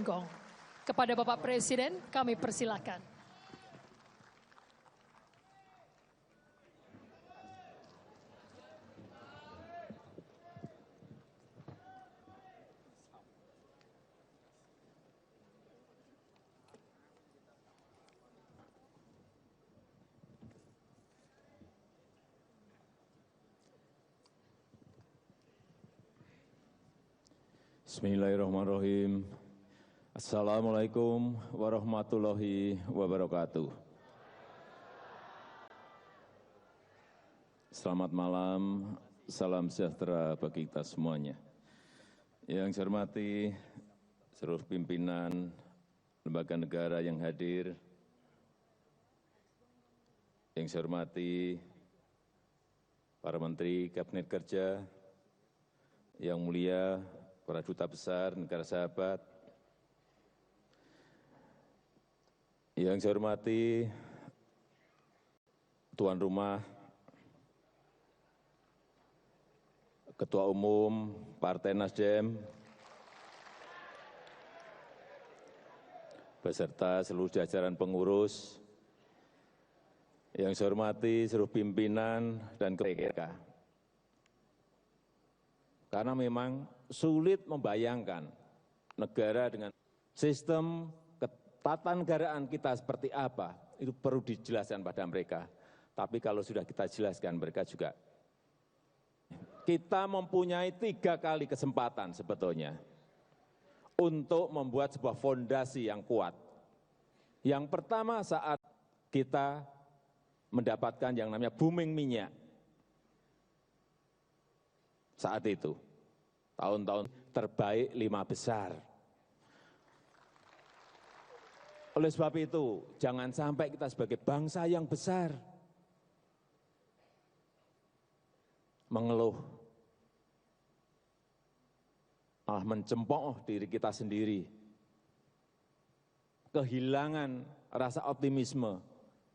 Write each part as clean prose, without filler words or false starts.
Gong. Kepada Bapak Presiden kami persilakan. Bismillahirrahmanirrahim. Assalamualaikum warahmatullahi wabarakatuh. Selamat malam, salam sejahtera bagi kita semuanya. Yang saya hormati seluruh pimpinan lembaga negara yang hadir, yang saya hormati para menteri Kabinet Kerja, yang mulia para duta besar negara sahabat, yang saya hormati tuan rumah, Ketua Umum Partai Nasdem, beserta seluruh jajaran pengurus, yang saya hormati seluruh pimpinan dan KPK. Karena memang sulit membayangkan negara dengan sistem ketatanegaraan kita seperti apa, itu perlu dijelaskan pada mereka. Tapi kalau sudah kita jelaskan, mereka juga. Kita mempunyai 3 kali kesempatan sebetulnya untuk membuat sebuah fondasi yang kuat. Yang pertama saat kita mendapatkan yang namanya booming minyak. Saat itu, tahun-tahun terbaik 5 besar. Oleh sebab itu, jangan sampai kita sebagai bangsa yang besar mengeluh, malah mencemooh diri kita sendiri, kehilangan rasa optimisme,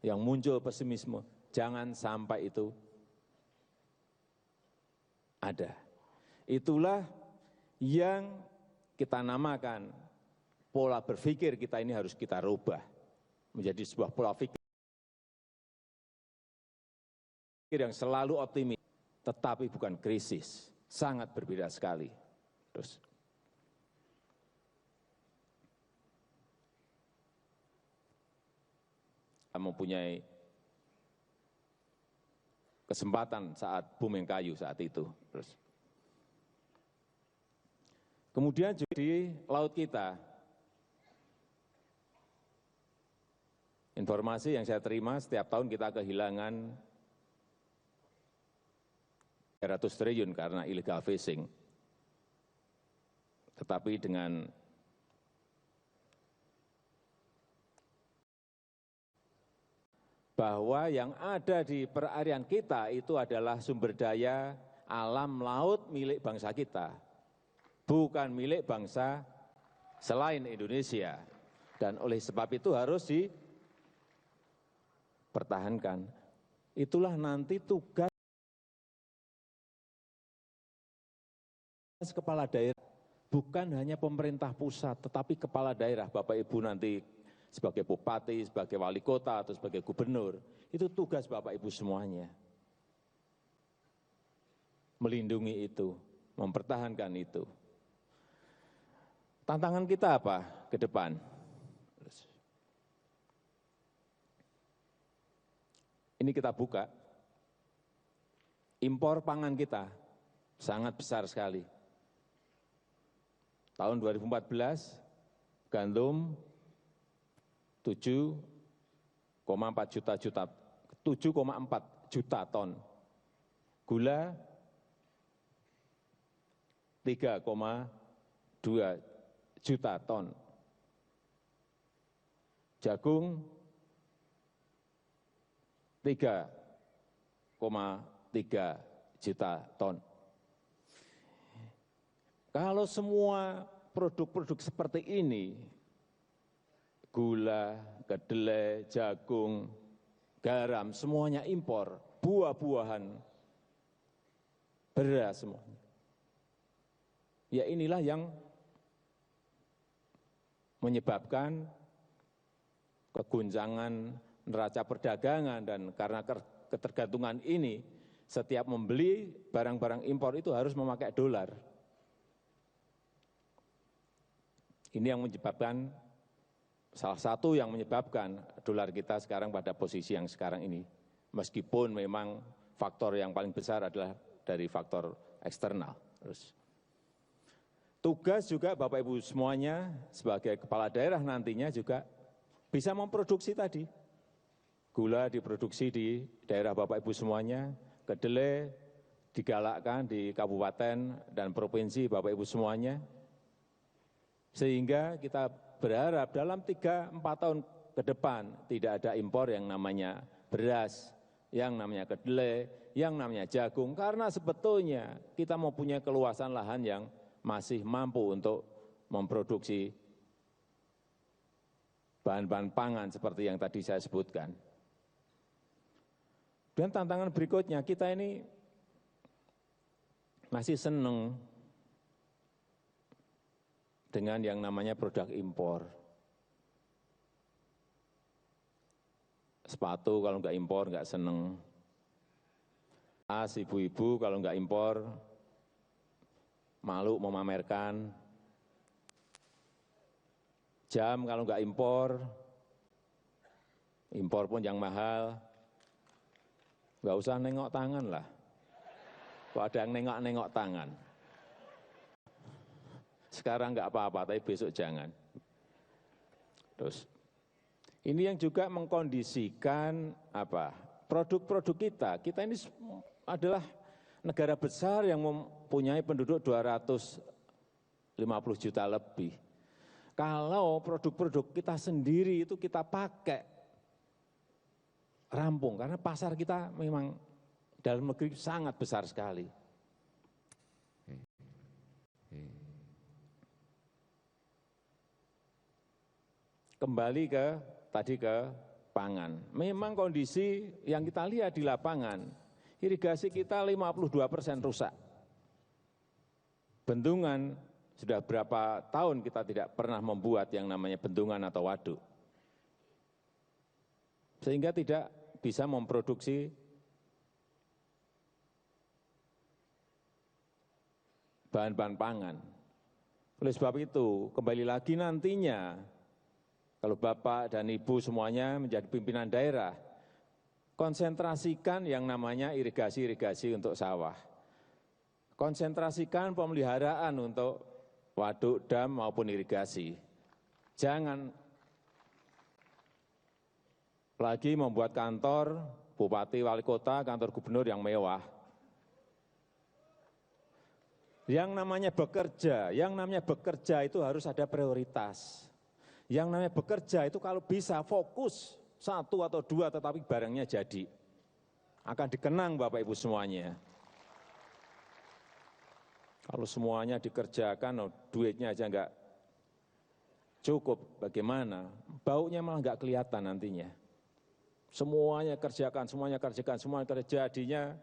yang muncul pesimisme. Jangan sampai itu ada. Itulah yang kita namakan pola berpikir kita ini harus kita rubah menjadi sebuah pola pikir yang selalu optimis, tetapi bukan krisis. Sangat berbeda sekali. Terus kita mempunyai kesempatan saat booming kayu saat itu. Terus kemudian juga di laut kita, informasi yang saya terima setiap tahun kita kehilangan 300 triliun karena illegal fishing. Tetapi dengan bahwa yang ada di perairan kita itu adalah sumber daya alam laut milik bangsa kita, bukan milik bangsa selain Indonesia. Dan oleh sebab itu harus dipertahankan. Itulah nanti tugas kepala daerah, bukan hanya pemerintah pusat, tetapi kepala daerah, Bapak Ibu nanti sebagai bupati, sebagai wali kota, atau sebagai gubernur, itu tugas Bapak Ibu semuanya. Melindungi itu, mempertahankan itu. Tantangan kita apa ke depan? Ini kita buka, impor pangan kita sangat besar sekali. Tahun 2014, gandum 7,4 juta ton, gula 3,2 juta ton, jagung 3,3 juta ton. Kalau semua produk-produk seperti ini, gula, kedelai, jagung, garam, semuanya impor, buah-buahan, beras semuanya. Ya inilah yang menyebabkan keguncangan neraca perdagangan, dan karena ketergantungan ini setiap membeli barang-barang impor itu harus memakai dolar. Ini yang menyebabkan, salah satu yang menyebabkan dolar kita sekarang pada posisi yang sekarang ini. Meskipun memang faktor yang paling besar adalah dari faktor eksternal. Tugas juga Bapak Ibu semuanya sebagai kepala daerah nantinya juga bisa memproduksi tadi. Gula diproduksi di daerah Bapak Ibu semuanya, kedelai digalakkan di kabupaten dan provinsi Bapak Ibu semuanya. Sehingga kita berharap dalam 3-4 tahun ke depan tidak ada impor yang namanya beras, yang namanya kedelai, yang namanya jagung. Karena sebetulnya kita mau punya keluasan lahan yang masih mampu untuk memproduksi bahan-bahan pangan seperti yang tadi saya sebutkan. Dan tantangan berikutnya, kita ini masih senang dengan yang namanya produk impor. Sepatu kalau nggak impor nggak seneng. Ibu-ibu kalau nggak impor malu memamerkan. Jam kalau nggak impor pun yang mahal. Nggak usah nengok tangan lah. Kalau ada yang nengok-nengok tangan. Sekarang nggak apa-apa, tapi besok jangan. Terus, ini yang juga mengkondisikan produk-produk kita. Kita ini adalah negara besar yang mempunyai penduduk 250 juta lebih. Kalau produk-produk kita sendiri itu kita pakai rampung, karena pasar kita memang dalam negeri sangat besar sekali. Kembali ke pangan. Memang kondisi yang kita lihat di lapangan, irigasi kita 52% rusak. Bendungan, sudah berapa tahun kita tidak pernah membuat yang namanya bendungan atau waduk. Sehingga tidak bisa memproduksi bahan-bahan pangan. Oleh sebab itu, kembali lagi nantinya, kalau Bapak dan Ibu semuanya menjadi pimpinan daerah, konsentrasikan yang namanya irigasi-irigasi untuk sawah. Konsentrasikan pemeliharaan untuk waduk, dam maupun irigasi. Jangan lagi membuat kantor bupati, wali kota, kantor gubernur yang mewah. Yang namanya bekerja itu harus ada prioritas. Yang namanya bekerja itu kalau bisa fokus 1 atau 2 tetapi barangnya jadi. Akan dikenang Bapak Ibu semuanya. Kalau semuanya dikerjakan, duitnya aja enggak cukup, bagaimana? Baunya malah enggak kelihatan nantinya. Semuanya kerjakan, semuanya jadinya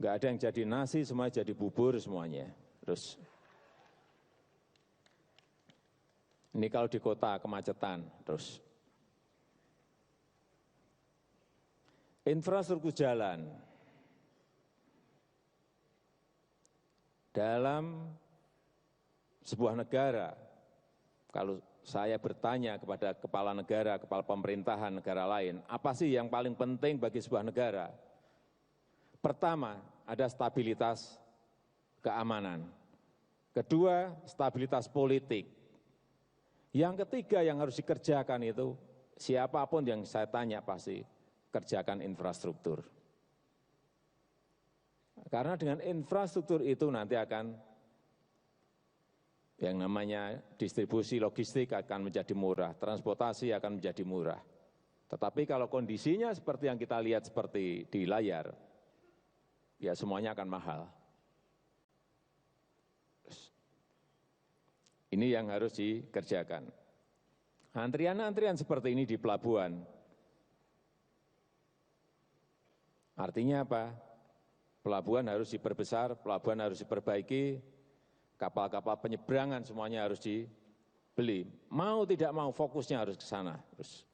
enggak ada yang jadi nasi, semuanya jadi bubur semuanya. Terus ini kalau di kota kemacetan, terus infrastruktur jalan dalam sebuah negara. Kalau saya bertanya kepada kepala negara, kepala pemerintahan negara lain, apa sih yang paling penting bagi sebuah negara? Pertama, ada stabilitas keamanan. Kedua, stabilitas politik. Yang ketiga yang harus dikerjakan itu, siapapun yang saya tanya pasti kerjakan infrastruktur. Karena dengan infrastruktur itu nanti akan yang namanya distribusi logistik akan menjadi murah, transportasi akan menjadi murah. Tetapi kalau kondisinya seperti yang kita lihat seperti di layar, ya semuanya akan mahal. Ini yang harus dikerjakan. Antrian-antrian seperti ini di pelabuhan. Artinya apa? Pelabuhan harus diperbesar, pelabuhan harus diperbaiki, kapal-kapal penyeberangan semuanya harus beli. Mau tidak mau fokusnya harus ke sana. Terus.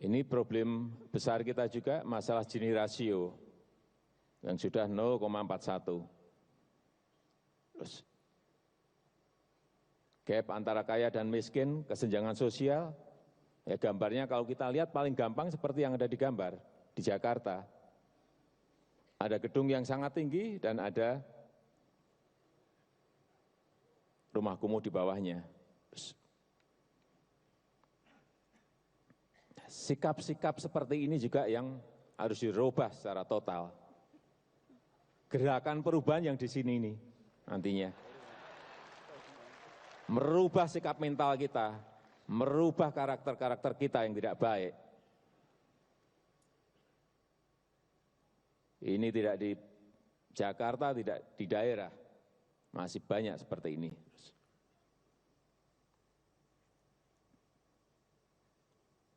Ini problem besar kita juga masalah Gini rasio yang sudah 0,41. Terus gap antara kaya dan miskin, kesenjangan sosial, ya gambarnya kalau kita lihat paling gampang seperti yang ada di gambar di Jakarta. Ada gedung yang sangat tinggi dan ada rumah kumuh di bawahnya. Sikap-sikap seperti ini juga yang harus dirubah secara total. Gerakan perubahan yang di sini ini nantinya. Merubah sikap mental kita, merubah karakter-karakter kita yang tidak baik. Ini tidak di Jakarta, tidak di daerah, masih banyak seperti ini.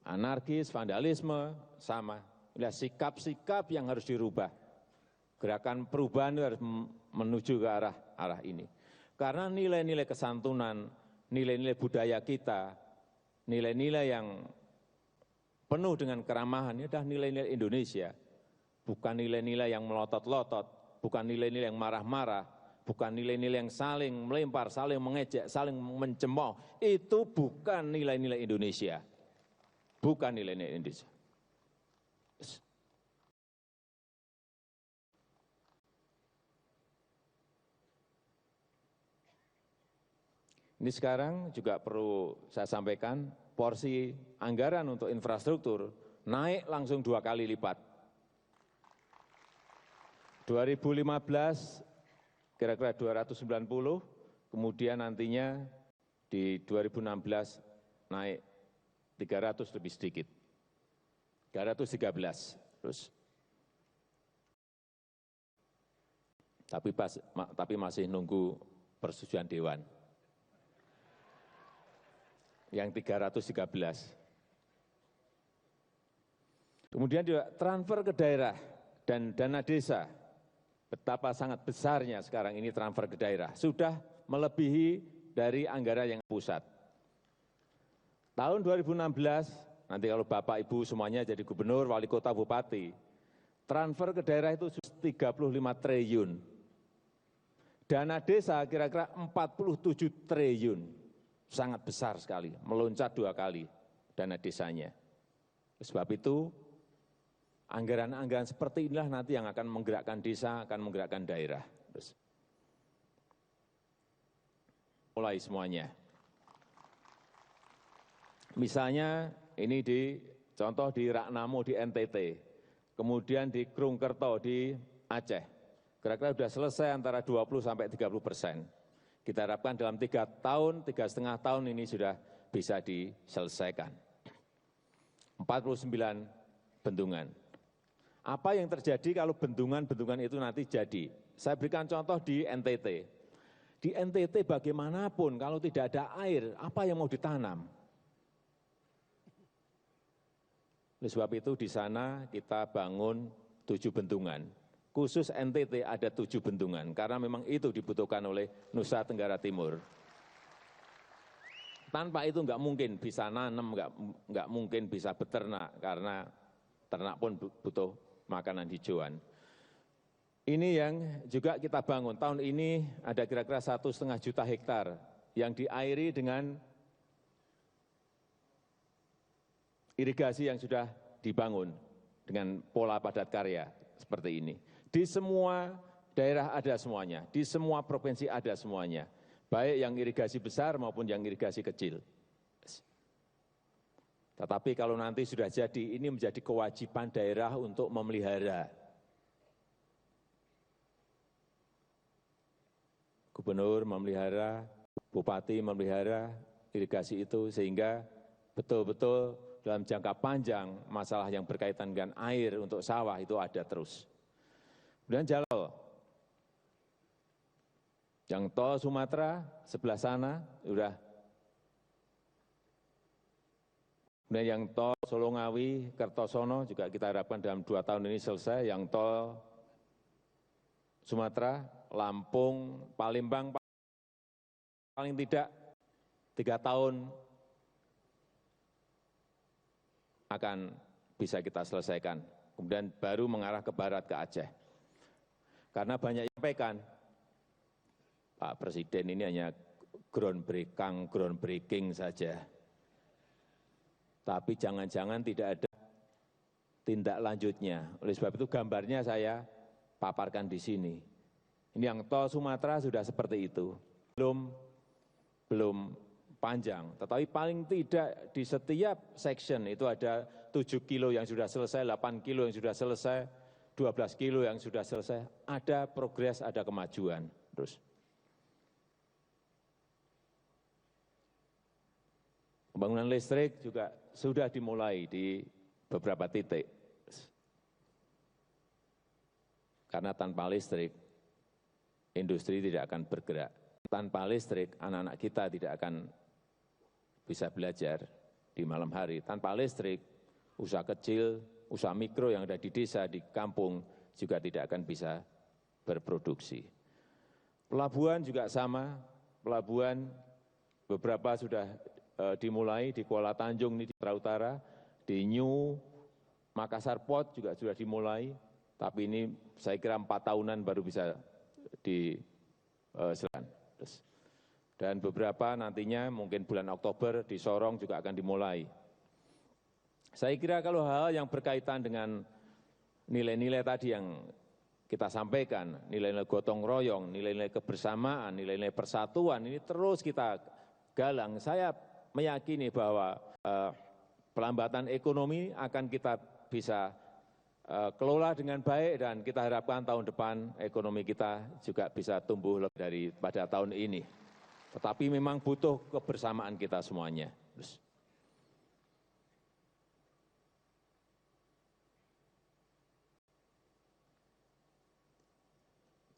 Anarkis, vandalisme, sama. Lihat sikap-sikap yang harus dirubah. Gerakan perubahan harus menuju ke arah ini. Karena nilai-nilai kesantunan, nilai-nilai budaya kita, nilai-nilai yang penuh dengan keramahan, ini adalah nilai-nilai Indonesia. Bukan nilai-nilai yang melotot-lotot, bukan nilai-nilai yang marah-marah, bukan nilai-nilai yang saling melempar, saling mengejek, saling mencemooh. Itu bukan nilai-nilai Indonesia. Bukan nilai-nilai Indonesia. Ini sekarang juga perlu saya sampaikan, porsi anggaran untuk infrastruktur naik langsung 2 kali lipat. 2015 kira-kira 290, kemudian nantinya di 2016 naik 300 lebih sedikit, 313 terus. Tapi masih nunggu persetujuan Dewan. Yang 313. Kemudian juga transfer ke daerah dan dana desa. Betapa sangat besarnya sekarang ini transfer ke daerah. Sudah melebihi dari anggaran yang pusat. Tahun 2016, nanti kalau Bapak Ibu semuanya jadi gubernur, wali kota, bupati, transfer ke daerah itu 35 triliun. Dana desa kira-kira 47 triliun. Sangat besar sekali, meloncat 2 kali dana desanya. Sebab itu, anggaran-anggaran seperti inilah nanti yang akan menggerakkan desa, akan menggerakkan daerah. Mulai semuanya. Misalnya ini contoh di Raknamo di NTT, kemudian di Krungkerto di Aceh, kira-kira sudah selesai antara 20-30%. Kita harapkan dalam 3 tahun, 3,5 tahun ini sudah bisa diselesaikan. 49 bendungan. Apa yang terjadi kalau bendungan-bendungan itu nanti jadi? Saya berikan contoh di NTT. Di NTT bagaimanapun kalau tidak ada air, apa yang mau ditanam? Oleh sebab itu di sana kita bangun 7 bendungan. Khusus NTT ada 7 bendungan, karena memang itu dibutuhkan oleh Nusa Tenggara Timur. Tanpa itu nggak mungkin bisa nanam, nggak mungkin bisa beternak, karena ternak pun butuh makanan hijauan. Ini yang juga kita bangun. Tahun ini ada kira-kira 1,5 juta hektar yang diairi dengan irigasi yang sudah dibangun dengan pola padat karya seperti ini. Di semua daerah ada semuanya, di semua provinsi ada semuanya, baik yang irigasi besar maupun yang irigasi kecil. Tetapi kalau nanti sudah jadi, ini menjadi kewajiban daerah untuk memelihara. Gubernur memelihara, bupati memelihara irigasi itu, sehingga betul-betul dalam jangka panjang masalah yang berkaitan dengan air untuk sawah itu ada terus. Kemudian jalan yang tol Sumatera sebelah sana sudah. Kemudian yang tol Solongawi, Kertosono juga kita harapkan dalam 2 tahun ini selesai. Yang tol Sumatera Lampung, Palembang, paling tidak 3 tahun akan bisa kita selesaikan. Kemudian baru mengarah ke barat, ke Aceh. Karena banyak yang menyampaikan, Pak Presiden ini hanya groundbreaking saja. Tapi jangan-jangan tidak ada tindak lanjutnya. Oleh sebab itu gambarnya saya paparkan di sini. Ini yang tol Sumatera sudah seperti itu. Belum panjang, tetapi paling tidak di setiap section itu ada 7 kilo yang sudah selesai, 8 kilo yang sudah selesai, 12 kilo yang sudah selesai. Ada progres, ada kemajuan. Terus pembangunan listrik juga sudah dimulai di beberapa titik. Karena tanpa listrik, industri tidak akan bergerak. Tanpa listrik, anak-anak kita tidak akan bisa belajar di malam hari. Tanpa listrik, usaha kecil, usaha mikro yang ada di desa, di kampung juga tidak akan bisa berproduksi. Pelabuhan juga sama, pelabuhan beberapa sudah dimulai di Kuala Tanjung di Sumatera Utara, di New Makassar Port juga sudah dimulai, tapi ini saya kira 4 tahunan baru bisa diselesaikan. Dan beberapa nantinya mungkin bulan Oktober di Sorong juga akan dimulai. Saya kira kalau hal yang berkaitan dengan nilai-nilai tadi yang kita sampaikan, nilai-nilai gotong royong, nilai-nilai kebersamaan, nilai-nilai persatuan, ini terus kita galang. Saya meyakini bahwa pelambatan ekonomi akan kita bisa kelola dengan baik dan kita harapkan tahun depan ekonomi kita juga bisa tumbuh lebih daripada tahun ini. Tetapi memang butuh kebersamaan kita semuanya.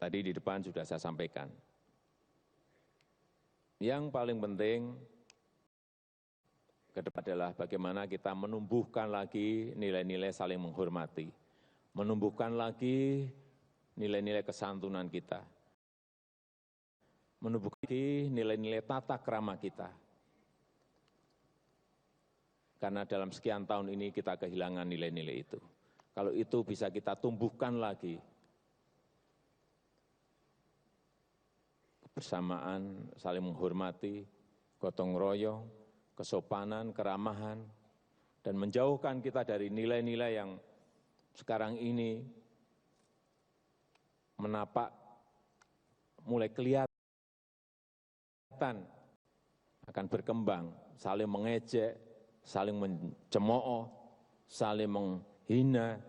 Tadi di depan sudah saya sampaikan. Yang paling penting ke depan adalah bagaimana kita menumbuhkan lagi nilai-nilai saling menghormati, menumbuhkan lagi nilai-nilai kesantunan kita, menumbuhkan lagi nilai-nilai tata krama kita. Karena dalam sekian tahun ini kita kehilangan nilai-nilai itu. Kalau itu bisa kita tumbuhkan lagi, kebersamaan, saling menghormati, gotong royong, kesopanan, keramahan, dan menjauhkan kita dari nilai-nilai yang sekarang ini menapak mulai kelihatan akan berkembang, saling mengejek, saling mencemooh, saling menghina,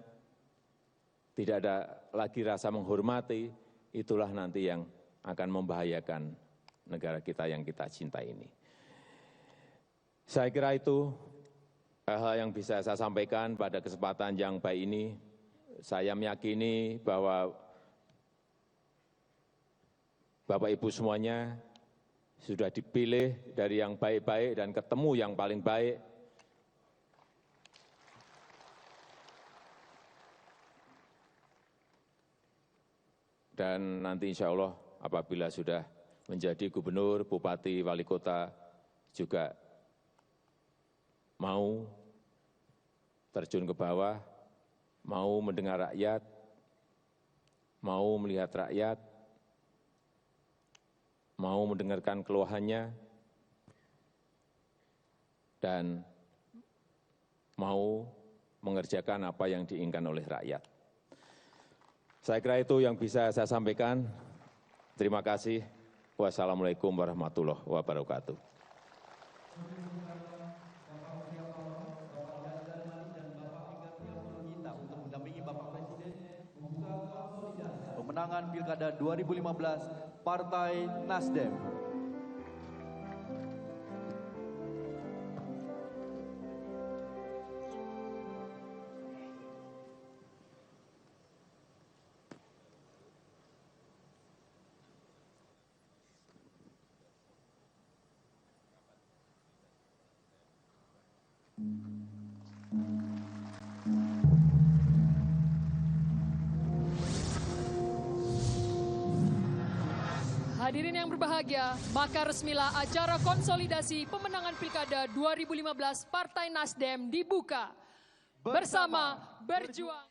tidak ada lagi rasa menghormati, itulah nanti yang akan membahayakan negara kita yang kita cintai ini. Saya kira itu hal yang bisa saya sampaikan pada kesempatan yang baik ini. Saya meyakini bahwa Bapak Ibu semuanya sudah dipilih dari yang baik-baik dan ketemu yang paling baik. Dan nanti insya Allah apabila sudah menjadi gubernur, bupati, wali kota juga mau terjun ke bawah, mau mendengar rakyat, mau melihat rakyat, mau mendengarkan keluhannya, dan mau mengerjakan apa yang diinginkan oleh rakyat. Saya kira itu yang bisa saya sampaikan. Terima kasih. Wassalamualaikum warahmatullahi wabarakatuh. Pemenangan Pilkada 2015 Partai Nasdem. Hadirin yang berbahagia, maka resmilah acara konsolidasi pemenangan Pilkada 2015 Partai Nasdem dibuka. Bersama berjuang.